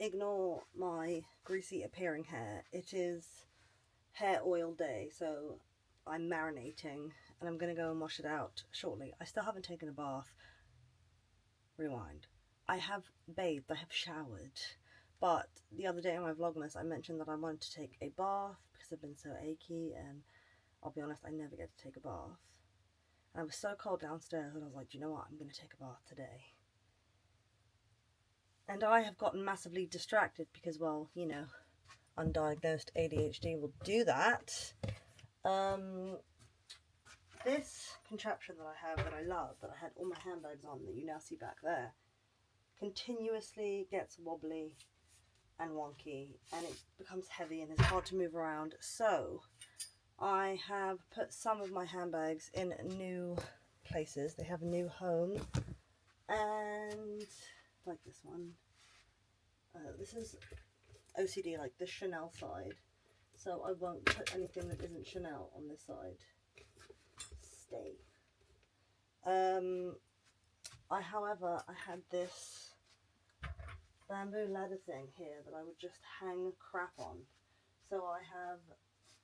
ignore my greasy appearing hair. It is hair oil day, so I'm marinating and I'm going to go and wash it out shortly. I still haven't taken a bath. Rewind. I have bathed, I have showered, but the other day in my Vlogmas I mentioned that I wanted to take a bath because I've been so achy, and I'll be honest, I never get to take a bath. And I was so cold downstairs and I was like, do you know what, I'm going to take a bath today. And I have gotten massively distracted because, well, you know, undiagnosed ADHD will do that. This contraption that I have that I love, that I had all my handbags on, that you now see back there, continuously gets wobbly and wonky, and it becomes heavy and it's hard to move around. So I have put some of my handbags in new places. They have a new home, and like this one, this is OCD, like the Chanel side, so I won't put anything that isn't Chanel on this side. Stay. However, I had this bamboo ladder thing here that I would just hang crap on, so I have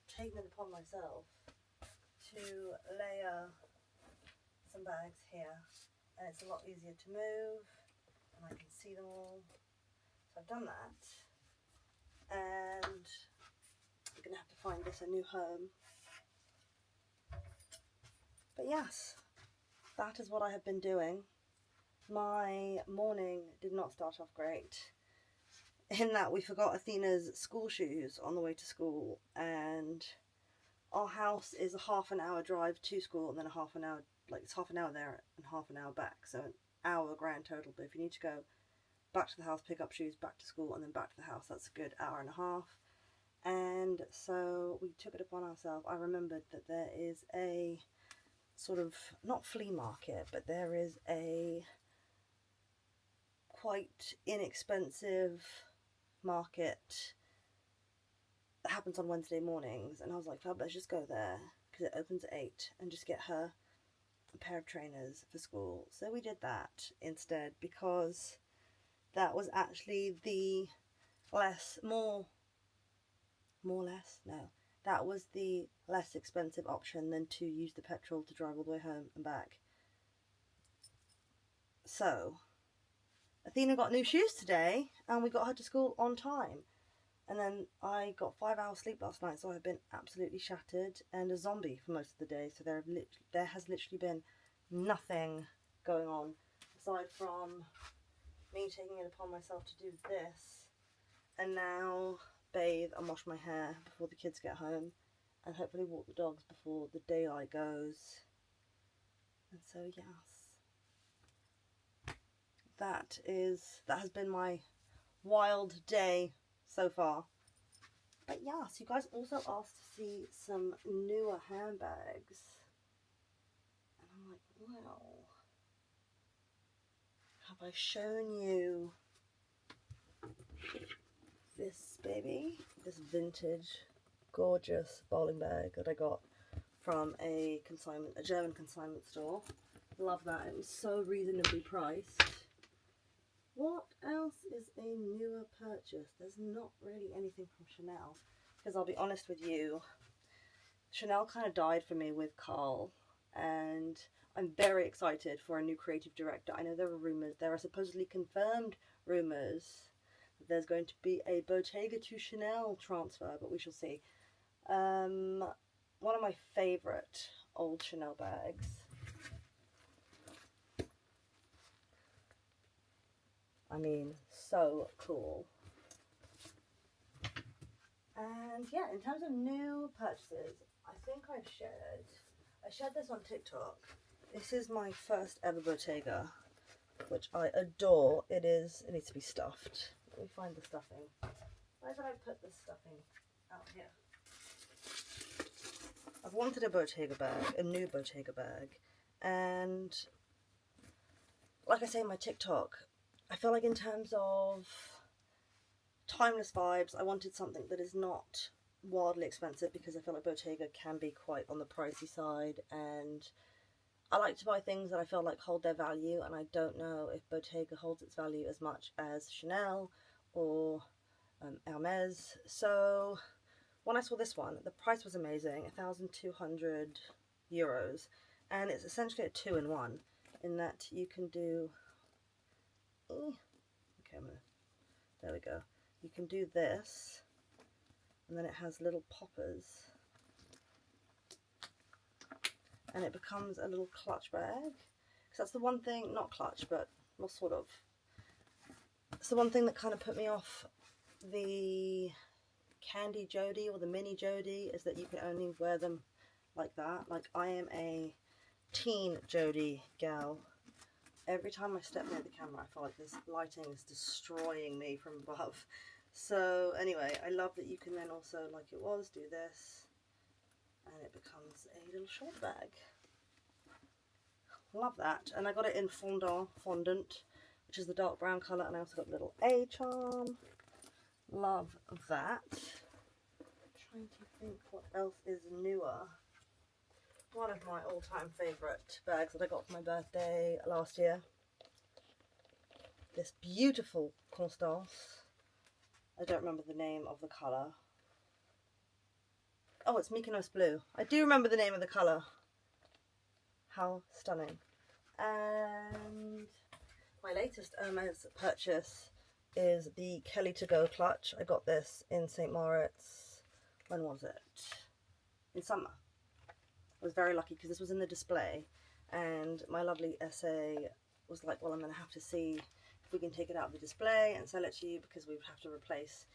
taken it upon myself to layer some bags here, and it's a lot easier to move and I can see them all. So I've done that, and I'm gonna have to find this a new home. But yes, that is what I have been doing. My morning did not start off great, in that we forgot Athena's school shoes on the way to school, and our house is a half an hour drive to school and then a half an hour, like it's half an hour there and half an hour back, so an hour grand total. But if you need to go back to the house, pick up shoes, back to school and then back to the house, that's a good hour and a half. And so we took it upon ourselves. I remembered that there is a sort of, not flea market, but there is a quite inexpensive market that happens on Wednesday mornings, and I was like, Fab, let's just go there because it opens at 8 and just get her a pair of trainers for school. So we did that instead, because that was actually the that was the less expensive option than to use the petrol to drive all the way home and back. So Athena got new shoes today and we got her to school on time. And then I got 5 hours sleep last night, so I've been absolutely shattered and a zombie for most of the day. So there has literally been nothing going on aside from me taking it upon myself to do this, and now bathe and wash my hair before the kids get home, and hopefully walk the dogs before the daylight goes. And so yes, that has been my wild day so far. But yes, you guys also asked to see some newer handbags, and I'm like, wow, have I shown you this baby, this vintage gorgeous bowling bag that I got from a German consignment store? Love that. It was so reasonably priced. What else is a newer purchase? There's not really anything from Chanel, because I'll be honest with you, Chanel kind of died for me with Carl, and I'm very excited for a new creative director. I know there are supposedly confirmed rumours that there's going to be a Bottega to Chanel transfer, but we shall see. One of my favourite old Chanel bags. I mean, so cool. And yeah, in terms of new purchases, I think I shared this on TikTok. This is my first ever Bottega, which I adore. It needs to be stuffed. Let me find the stuffing. Where did I put the stuffing? Out here. I've wanted a Bottega bag, a new Bottega bag, and like I say in my TikTok, I feel like in terms of timeless vibes, I wanted something that is not wildly expensive, because I feel like Bottega can be quite on the pricey side, and I like to buy things that I feel like hold their value, and I don't know if Bottega holds its value as much as Chanel or Hermes. So when I saw this one, the price was amazing, 1,200 euros, and it's essentially a 2-in-1 in that you can do, okay, there we go, you can do this, and then it has little poppers, and it becomes a little clutch bag, because that's the one thing, not clutch, but well, sort of, it's the one thing that kind of put me off the Candy Jody or the Mini Jody, is that you can only wear them like that. Like, I am a teen Jody gal. Every time I step near the camera, I feel like this lighting is destroying me from above. So anyway, I love that you can then also, like it was, do this, and it becomes a little shoulder bag. Love that. And I got it in fondant, which is the dark brown colour, and I also got a little A charm. Love that. Trying to think what else is newer. One of my all-time favourite bags that I got for my birthday last year. This beautiful Constance. I don't remember the name of the colour. Oh, it's Mykonos Blue. I do remember the name of the colour. How stunning. And my latest Hermes purchase is the Kelly To Go clutch. I got this in St. Moritz. When was it? In summer. I was very lucky because this was in the display, and my lovely SA was like, well, I'm going to have to see if we can take it out of the display and sell it to you, because we would have to replace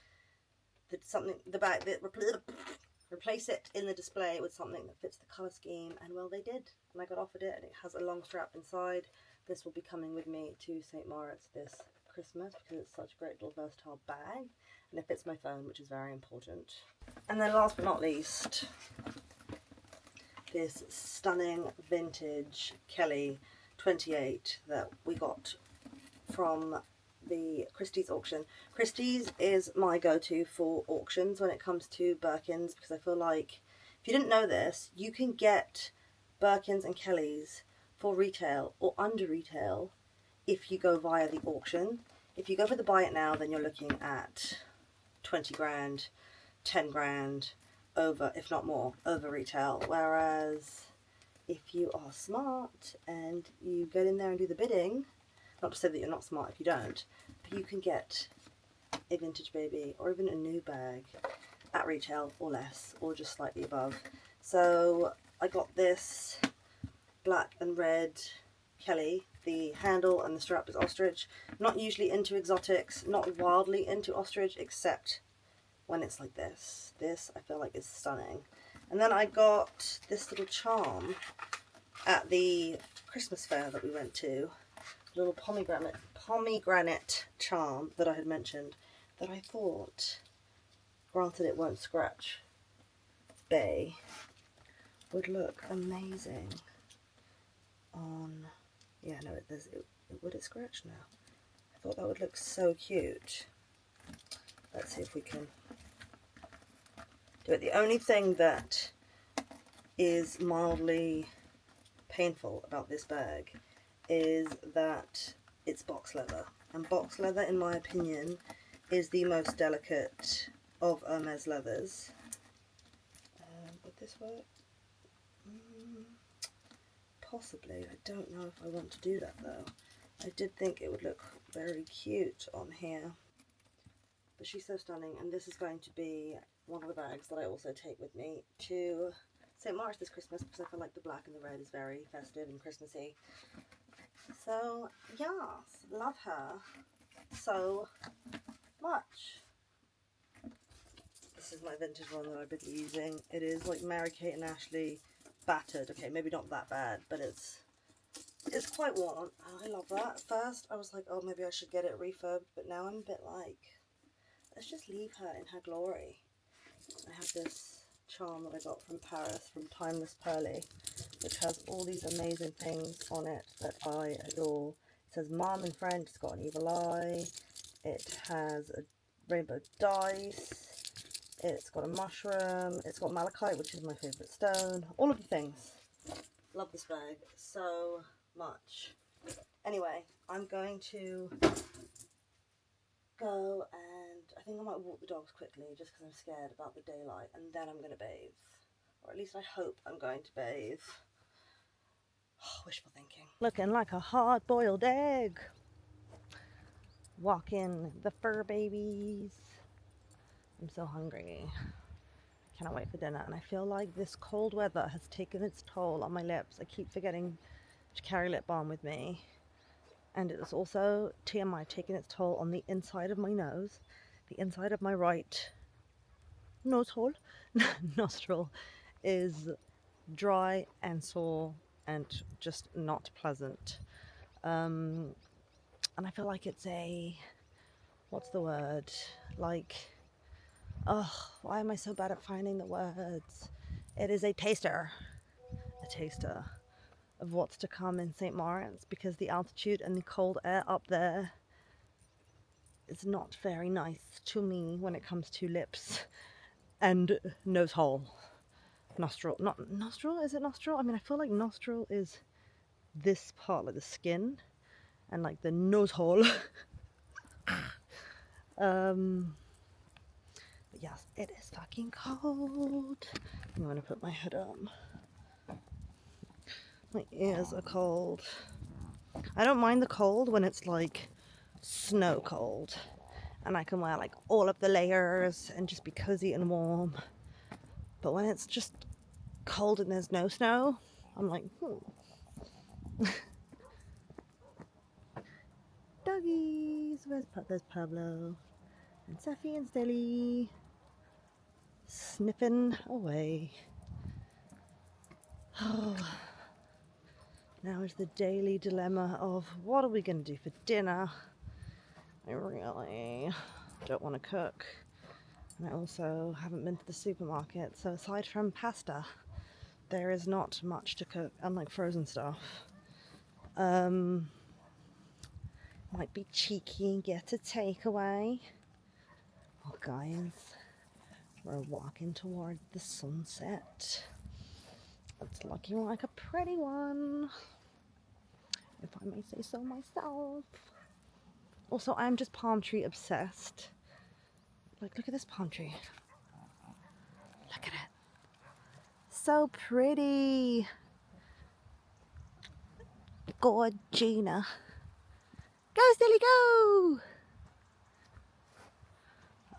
replace it in the display with something that fits the colour scheme, and well, they did, and I got offered it, and it has a long strap inside. This will be coming with me to St. Moritz this Christmas because it's such a great little versatile bag, and it fits my phone, which is very important. And then last but not least, this stunning vintage Kelly 28 that we got from the Christie's auction. Christie's is my go-to for auctions when it comes to Birkins, because I feel like, if you didn't know this, you can get Birkins and Kellys for retail or under retail if you go via the auction. If you go for the buy it now, then you're looking at 20 grand, 10 grand over, if not more, over retail. Whereas if you are smart and you get in there and do the bidding, not to say that you're not smart if you don't, but you can get a vintage baby or even a new bag at retail or less, or just slightly above. So I got this black and red Kelly. The handle and the strap is ostrich. Not usually into exotics, not wildly into ostrich, except when it's like this. This I feel like is stunning. And then I got this little charm at the Christmas fair that we went to. A little pomegranate charm that I had mentioned, that I thought, granted it won't scratch, bay, would look amazing on, yeah, no, would it scratch now? I thought that would look so cute. Let's see if we can do it. The only thing that is mildly painful about this bag is that it's box leather. And box leather, in my opinion, is the most delicate of Hermes leathers. Would this work? Possibly. I don't know if I want to do that though. I did think it would look very cute on here. But she's so stunning, and this is going to be one of the bags that I also take with me to St. Moritz this Christmas, because I feel like the black and the red is very festive and Christmassy. So, yes, love her so much. This is my vintage one that I've been using. It is like Mary-Kate and Ashley battered. Okay, maybe not that bad, but it's quite worn. I love that. At first, I was like, oh, maybe I should get it refurbed, but now I'm a bit like, let's just leave her in her glory. I have this charm that I got from Paris, from Timeless Pearly, which has all these amazing things on it that I adore. It says Mom in French, it's got an evil eye, it has a rainbow dice, it's got a mushroom, it's got malachite, which is my favourite stone, all of the things. Love this bag so much. Anyway, I'm going to go and I think I might walk the dogs quickly just because I'm scared about the daylight, and then I'm going to bathe. Or at least I hope I'm going to bathe. Oh, wishful thinking. Looking like a hard-boiled egg. Walking the fur babies. I'm so hungry. Cannot wait for dinner, and I feel like this cold weather has taken its toll on my lips. I keep forgetting to carry lip balm with me, and it is also, TMI, taking its toll on the inside of my nose. The inside of my right nose hole, nostril, is dry and sore and just not pleasant. And I feel like it's a, what's the word? Like, oh, why am I so bad at finding the words? It is a taster of what's to come in St. Moritz, because the altitude and the cold air up there is not very nice to me when it comes to lips and nose hole. Nostril, not nostril, is it nostril? I mean, I feel like nostril is this part, like the skin, and like the nose hole. But yes, it is fucking cold. I'm gonna put my hood on. My ears are cold. I don't mind the cold when it's like snow cold and I can wear like all of the layers and just be cozy and warm. But when it's just cold and there's no snow, I'm like, Doggies! There's Pablo and Safi and Stilly sniffing away. Oh, now is the daily dilemma of what are we going to do for dinner? I really don't want to cook. And I also haven't been to the supermarket, so aside from pasta, there is not much to cook, unlike frozen stuff. Might be cheeky and get a takeaway. Well, guys, we're walking toward the sunset. It's looking like a pretty one, if I may say so myself. Also, I'm just palm tree obsessed. Like, look at this palm tree. Look at it. So pretty. Gorgina. Go, Silly, go!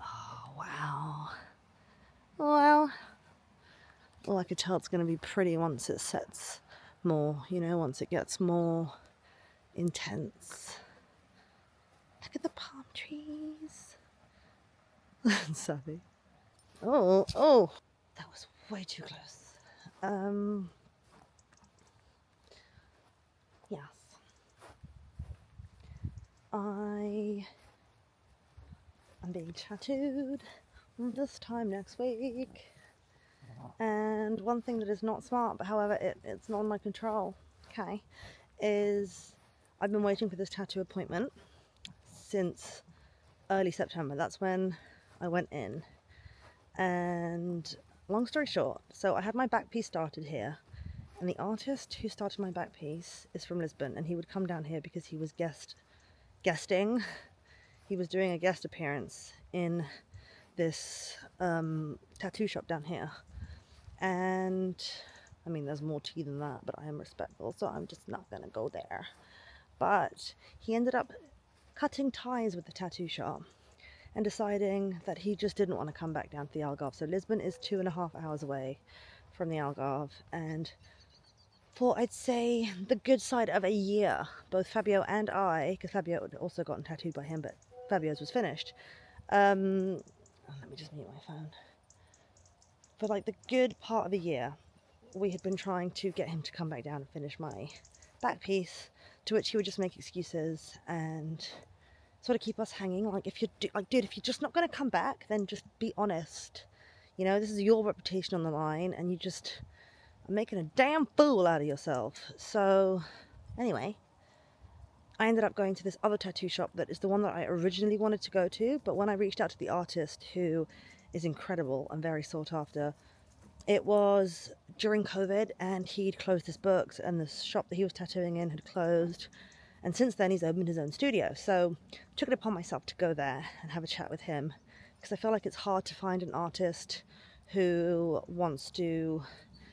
Oh, wow. Well, I could tell it's going to be pretty once it sets more, you know, once it gets more intense. Look at the palm trees. Savvy. Oh, that was way too close. Yes. I am being tattooed this time next week. And one thing that is not smart, but however it's not in my control, okay, is I've been waiting for this tattoo appointment since early September. That's when I went in. And long story short, so I had my back piece started here, and the artist who started my back piece is from Lisbon, and he would come down here because he was guesting. He was doing a guest appearance in this tattoo shop down here. And I mean, there's more tea than that, but I am respectful, so I'm just not gonna go there. But he ended up cutting ties with the tattoo shop and deciding that he just didn't want to come back down to the Algarve. So Lisbon is 2.5 hours away from the Algarve, and for, I'd say, the good side of a year, both Fabio and I, because Fabio had also gotten tattooed by him, but Fabio's was finished. Let me just mute my phone. For like the good part of a year, we had been trying to get him to come back down and finish my back piece, to which he would just make excuses and sort of keep us hanging. Like, if dude, if you're just not going to come back, then just be honest. You know, this is your reputation on the line, and you just are making a damn fool out of yourself. So, anyway, I ended up going to this other tattoo shop that is the one that I originally wanted to go to, but when I reached out to the artist, who is incredible and very sought after, it was during COVID, and he'd closed his books, and the shop that he was tattooing in had closed, And since then, he's opened his own studio. So I took it upon myself to go there and have a chat with him, because I feel like it's hard to find an artist who wants to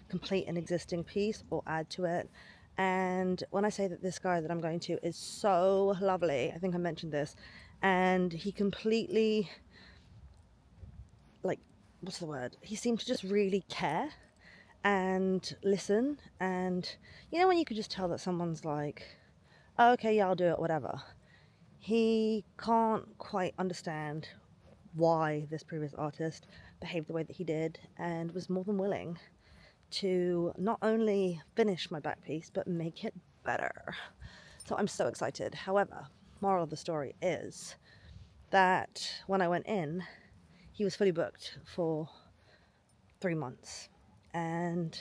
complete an existing piece or add to it. And when I say that this guy that I'm going to is so lovely, I think I mentioned this, and he completely, like, what's the word? He seemed to just really care and listen. And you know when you could just tell that someone's like, oh, okay, yeah, I'll do it, whatever. He can't quite understand why this previous artist behaved the way that he did, and was more than willing to not only finish my back piece but make it better. So I'm so excited. However, moral of the story is that when I went in, he was fully booked for 3 months, and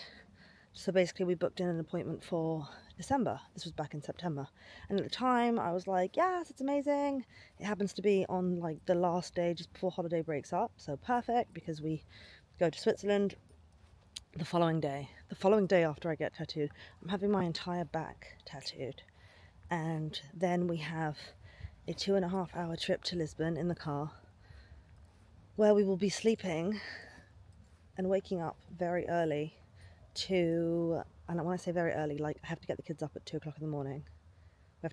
so basically we booked in an appointment for December. This was back in September, and at the time I was like, yes, it's amazing. It happens to be on like the last day just before holiday breaks up, so perfect, because we go to Switzerland the following day after I get tattooed. I'm having my entire back tattooed, and then we have a 2.5 hour trip to Lisbon in the car, where we will be sleeping and waking up very early to, and when I say very early, like I have to get the kids up at 2 o'clock in the morning. We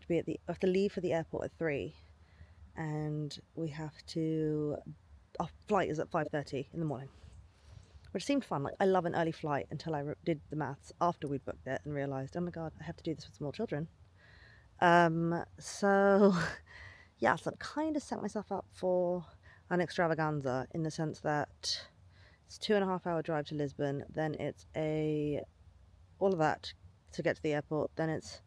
have to leave for the airport at 3, and our flight is at 5:30 in the morning, which seemed fun. Like, I love an early flight, until I did the maths after we'd booked it and realised, oh my god, I have to do this with small children. So yeah, so I've kind of set myself up for an extravaganza, in the sense that it's a 2.5 hour drive to Lisbon, then it's all of that to get to the airport, then it's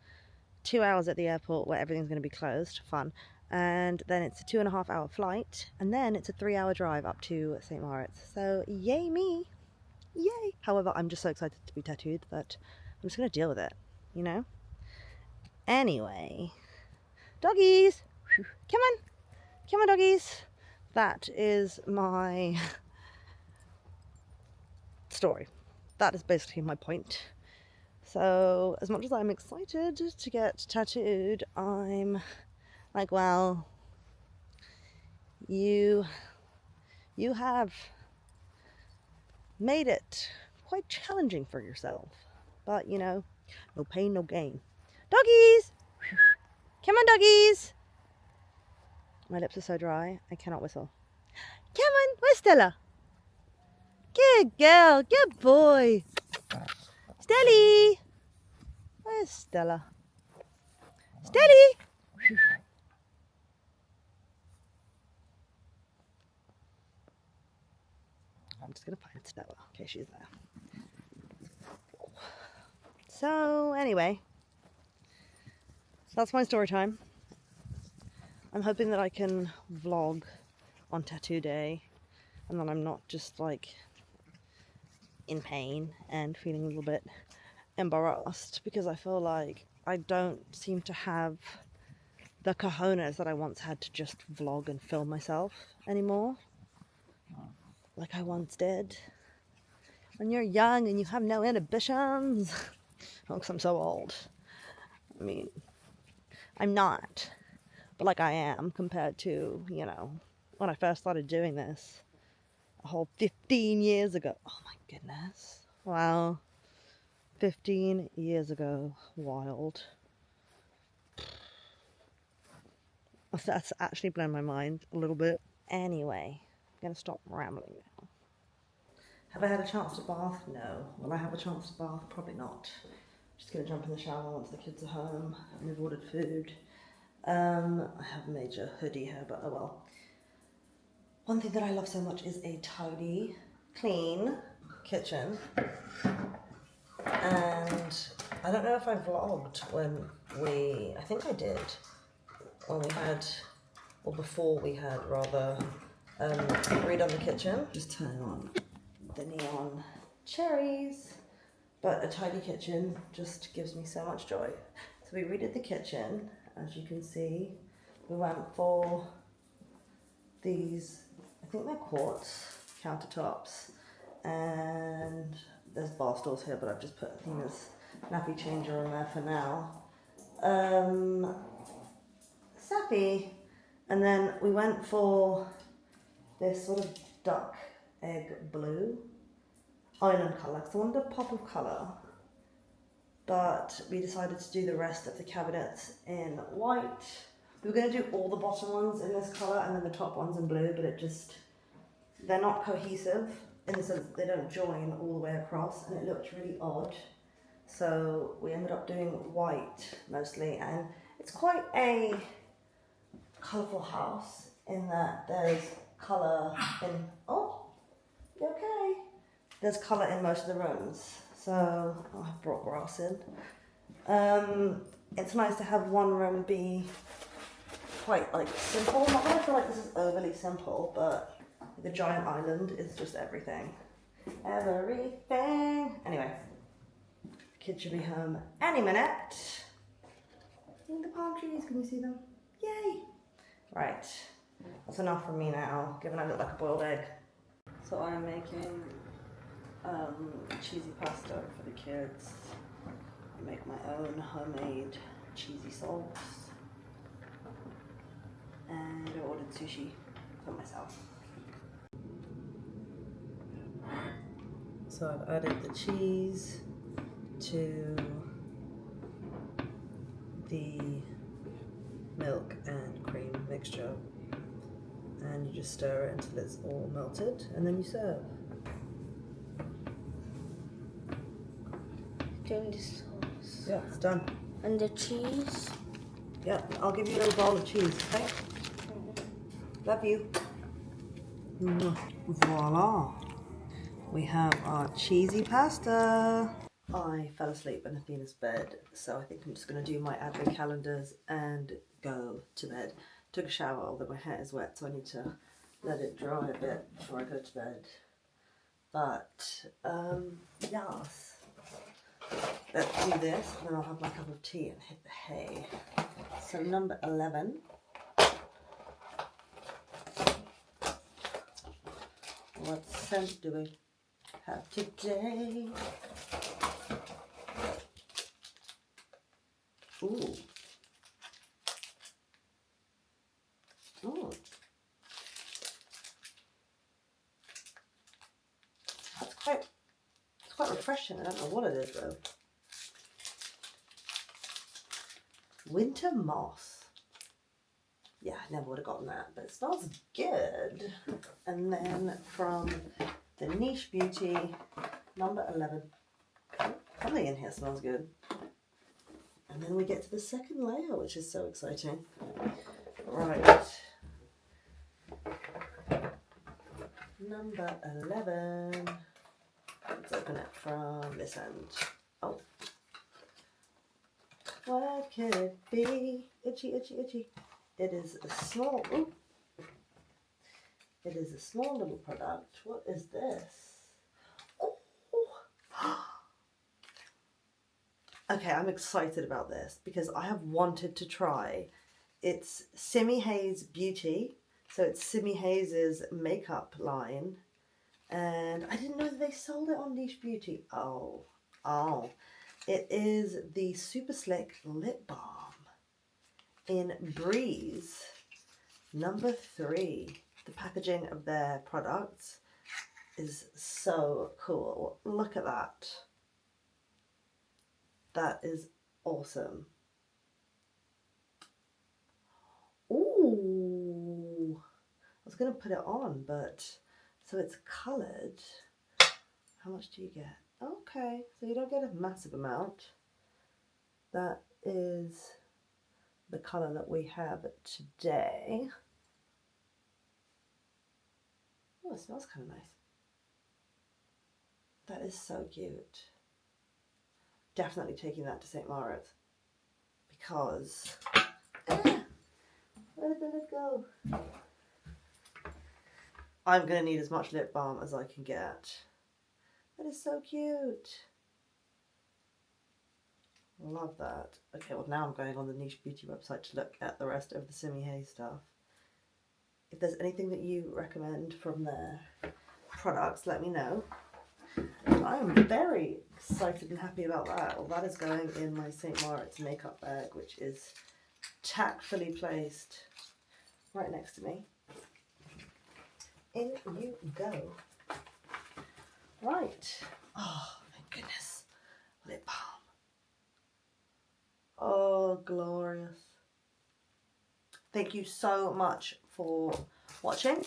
2 hours at the airport where everything's going to be closed, fun, and then it's a 2.5 hour flight, and then it's a 3 hour drive up to St. Moritz. So yay me, yay. However, I'm just so excited to be tattooed that I'm just going to deal with it, you know? Anyway, doggies, come on doggies. That is my story. That is basically my point. So as much as I'm excited to get tattooed, I'm like, well, you have made it quite challenging for yourself. But, you know, no pain, no gain. Doggies! Come on, doggies! My lips are so dry, I cannot whistle. Come on, where's Stella? Good girl, good boy. Stelly! Where's Stella? Stelly! I'm just gonna find Stella. Okay, she's there. So anyway, that's my story time. I'm hoping that I can vlog on tattoo day, and that I'm not just like in pain and feeling a little bit embarrassed, because I feel like I don't seem to have the cojones that I once had to just vlog and film myself anymore, like I once did. When you're young and you have no inhibitions. Oh, 'cause I'm so old. I mean, I'm not, but like I am compared to, you know, when I first started doing this a whole 15 years ago. Oh my goodness. Wow. 15 years ago. Wild. That's actually blown my mind a little bit. Anyway, I'm going to stop rambling now. Have I had a chance to bath? No. Will I have a chance to bath? Probably not. Just going to jump in the shower once the kids are home, and we've ordered food. I have a major hoodie here, but oh well. One thing that I love so much is a tidy, clean kitchen. And I don't know if I vlogged I think I did, when we had, or before we had rather, redone the kitchen. Just turning on the neon cherries. But a tidy kitchen just gives me so much joy. So we redid the kitchen, as you can see. We went for these, I think they're quartz countertops, and there's bar stools here, but I've just put Athena's nappy changer on there for now. Sappy. And then we went for this sort of duck egg blue island colour, because I wanted a pop of colour. But we decided to do the rest of the cabinets in white. We were going to do all the bottom ones in this colour and then the top ones in blue, but they're not cohesive in the sense that they don't join all the way across, and it looked really odd. So we ended up doing white mostly, and it's quite a colourful house in that there's colour in, oh, you okay? There's colour in most of the rooms. So I brought grass in. It's nice to have one room be quite like simple. Not that I feel like this is overly simple, but the giant island is just everything. Everything. Anyway, the kids should be home any minute. In the palm trees, can you see them? Yay! Right, that's enough from me now, given I look like a boiled egg. So I'm making cheesy pasta for the kids. I make my own homemade cheesy sauce, and I ordered sushi for myself. So I've added the cheese to the milk and cream mixture, and you just stir it until it's all melted, and then you serve. Doing the sauce. Yeah, it's done. And the cheese. Yeah, I'll give you a little bowl of cheese, okay? Love you. Voila. We have our cheesy pasta. I fell asleep in Athena's bed, so I think I'm just going to do my advent calendars and go to bed. Took a shower, although my hair is wet, so I need to let it dry a bit before I go to bed. But, yes. Let's do this, and then I'll have my cup of tea and hit the hay. So number 11. What scent do we have today? Ooh. Ooh. That's quite refreshing. I don't know what it is though. Winter moss. Yeah, I never would have gotten that, but it smells good. And then from the Niche Beauty, number 11. Something in here smells good. And then we get to the second layer, which is so exciting. Right. Number 11. Let's open it from this end. Oh. What could it be? Itchy, itchy, itchy. It is a small, ooh. It is a small little product. What is this? Oh. Okay, I'm excited about this because I have wanted to try. It's Simi Hayes Beauty. So it's Simi Hayes' makeup line. And I didn't know that they sold it on Niche Beauty. Oh. It is the Super Slick Lip Balm in Breeze, number 3. The packaging of their products is so cool. Look at that. That is awesome. Ooh. I was going to put it on, but so it's coloured. How much do you get? Okay, so you don't get a massive amount. That is the colour that we have today. Oh, it smells kind of nice. That is so cute. Definitely taking that to St. Moritz because where did it go? I'm going to need as much lip balm as I can get. That is so cute. Love that. Okay, well now I'm going on the Niche Beauty website to look at the rest of the Simi Hayes stuff. If there's anything that you recommend from their products, let me know. I am very excited and happy about that. Well, that is going in my St. Moritz makeup bag, which is tactfully placed right next to me. In you go. Right. Oh, thank goodness. Lip balm. Oh, glorious. Thank you so much for watching.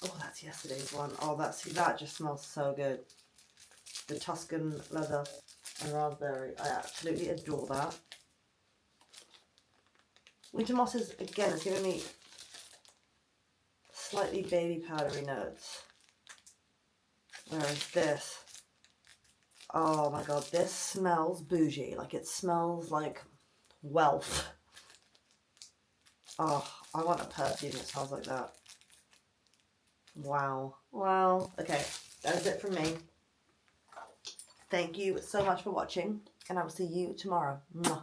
Oh, that's yesterday's one. Oh, that just smells so good. The Tuscan leather and raspberry. I absolutely adore that. Winter Moss is, again, it's giving me slightly baby powdery notes. Whereas this, oh my god, this smells bougie. Like, it smells like wealth. Oh, I want a perfume that smells like that. Wow. Wow. Okay, that is it from me. Thank you so much for watching, and I will see you tomorrow. Mwah.